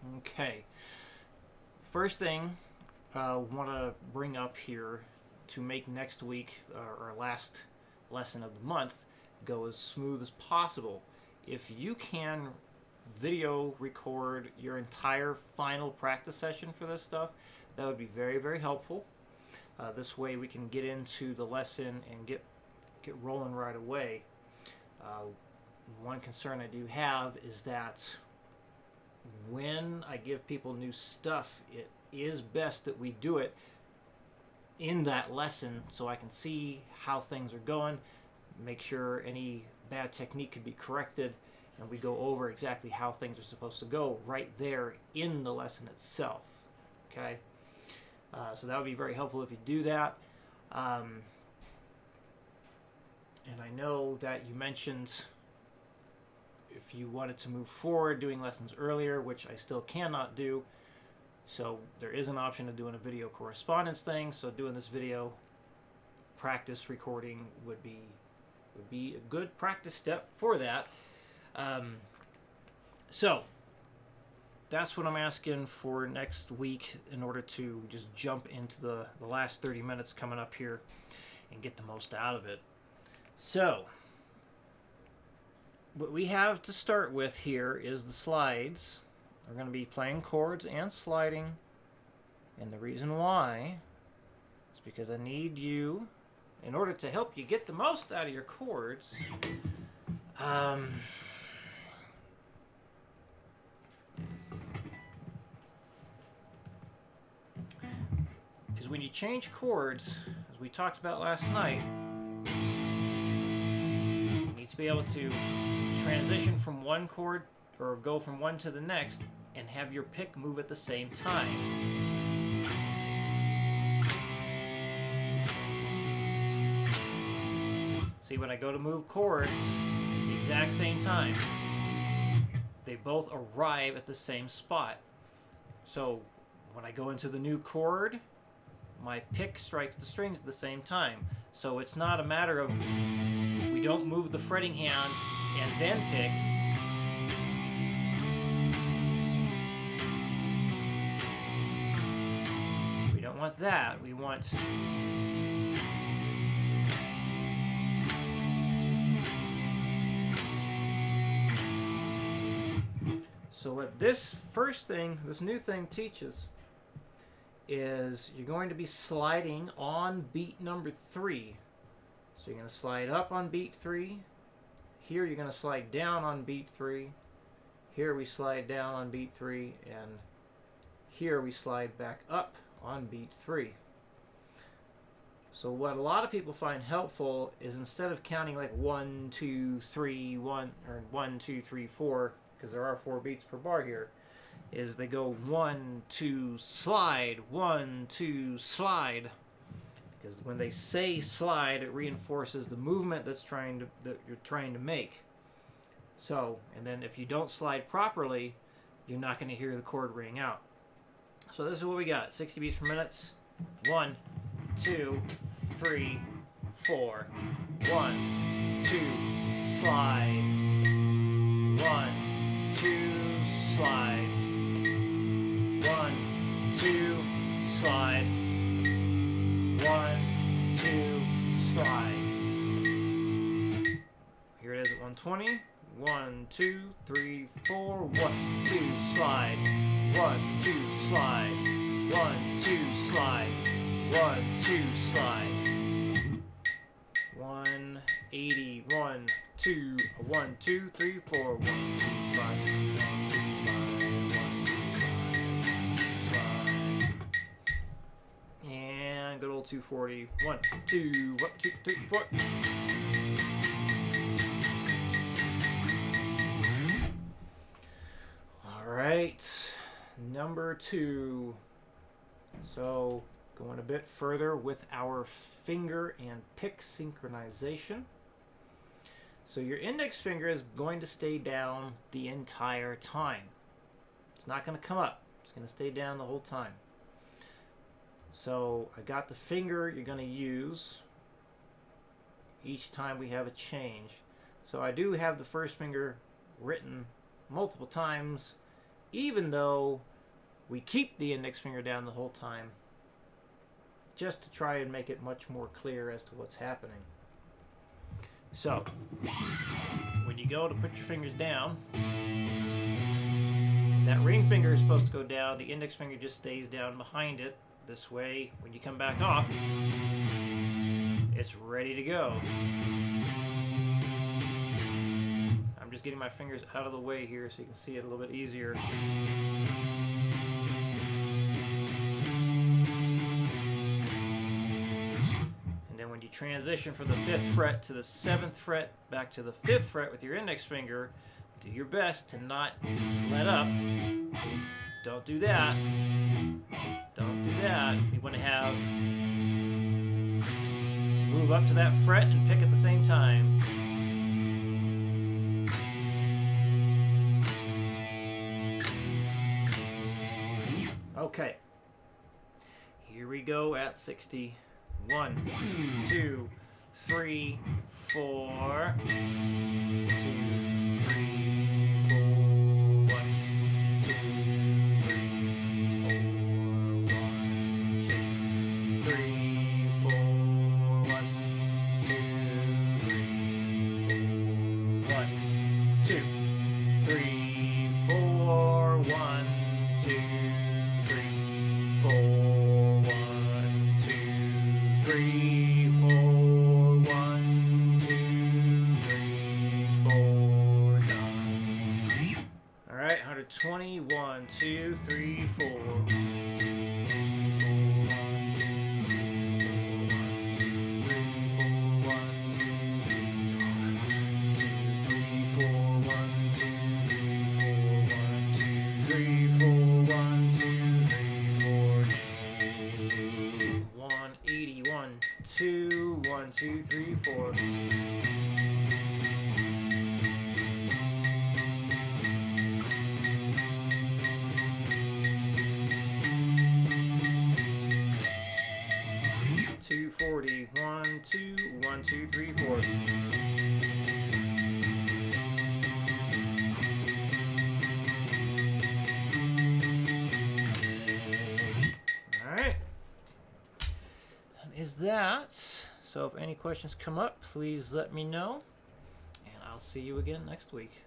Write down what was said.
Okay. First thing I want to bring up here to make next week our last lesson of the month go as smooth as possible. If you can video record your entire final practice session for this stuff, that would be very, very helpful. This way we can get into the lesson and get rolling right away. Uh, One concern I do have is that when I give people new stuff, it is best that we do it in that lesson so I can see how things are going, make sure any bad technique can be corrected, and we go over exactly how things are supposed to go right there in the lesson itself. Okay? So that would be very helpful if you do that. And I know that you mentioned if you wanted to move forward doing lessons earlier, which I still cannot do. So there is an option of doing a video correspondence thing. So doing this video practice recording would be a good practice step for that. So that's what I'm asking for next week in order to just jump into the last 30 minutes coming up here and get the most out of it. So what we have to start with here is the slides. We're going to be playing chords and sliding. And the reason why is because I need you, in order to help you get the most out of your chords, is when you change chords, as we talked about last night, you need to be able to transition from one chord or go from one to the next and have your pick move at the same time. See, when I go to move chords, it's the exact same time. They both arrive at the same spot. So when I go into the new chord, my pick strikes the strings at the same time. So it's not a matter of we don't move the fretting hands and then pick. We don't want that. We want so what this new thing teaches is you're going to be sliding on beat number 3. So you're going to slide up on beat 3. Here you're going to slide down on beat 3. Here we slide down on beat 3. And here we slide back up on beat 3. So what a lot of people find helpful is instead of counting like 1, 2, 3, 1, or 1, 2, 3, 4, because there are 4 beats per bar here, is they go 1, 2, slide, 1, 2, slide. Because when they say slide, it reinforces the movement that you're trying to make. So, and then if you don't slide properly, you're not going to hear the chord ring out. So this is what we got: 60 beats per minute. 1, 2, 3, 4. 1, 2, slide. 1, 2, slide. 1, 2, slide. 1, 2, slide. Here it is at 120. 1, 2, 3, 4. 1, 2, slide. 1, 2, slide. 1, 2, slide. 1, 2, slide. 180. 1, 2, 1, 2, 3, 4. 1, 2, slide. 1, 2, slide. 1, 2, slide. And good old 240. 1, 2, 1, 2, 3, 4. All right, number 2. So going a bit further with our finger and pick synchronization. So your index finger is going to stay down the entire time. It's not going to come up. It's going to stay down the whole time. So I got the finger you're going to use each time we have a change. So I do have the first finger written multiple times even though we keep the index finger down the whole time, just to try and make it much more clear as to what's happening. So, when you go to put your fingers down, that ring finger is supposed to go down, the index finger just stays down behind it. This way, when you come back off, it's ready to go. I'm just getting my fingers out of the way here so you can see it a little bit easier. And then when you transition from the 5th fret to the 7th fret, back to the 5th fret with your index finger, do your best to not let up. Don't do that. Don't do that. You want to have move up to that fret and pick at the same time. Okay. Here we go at 60. 1, 2, 3, 4. 2, 3, 4. 1, 2, 3, 4. 1, 2, 3, 4. 1, 2, 3, 4. 1, 2, 3, 4. 1, 2, 3, 4. 1, 2, 3, 4. 1, 2, 3, 4. Done. All right, 120. 1, 2, 3, 4. 1, 2, 3, 4. $240. 1, 2, 1, 2, 3, 4. All right. That is that. So if any questions come up, please let me know, and I'll see you again next week.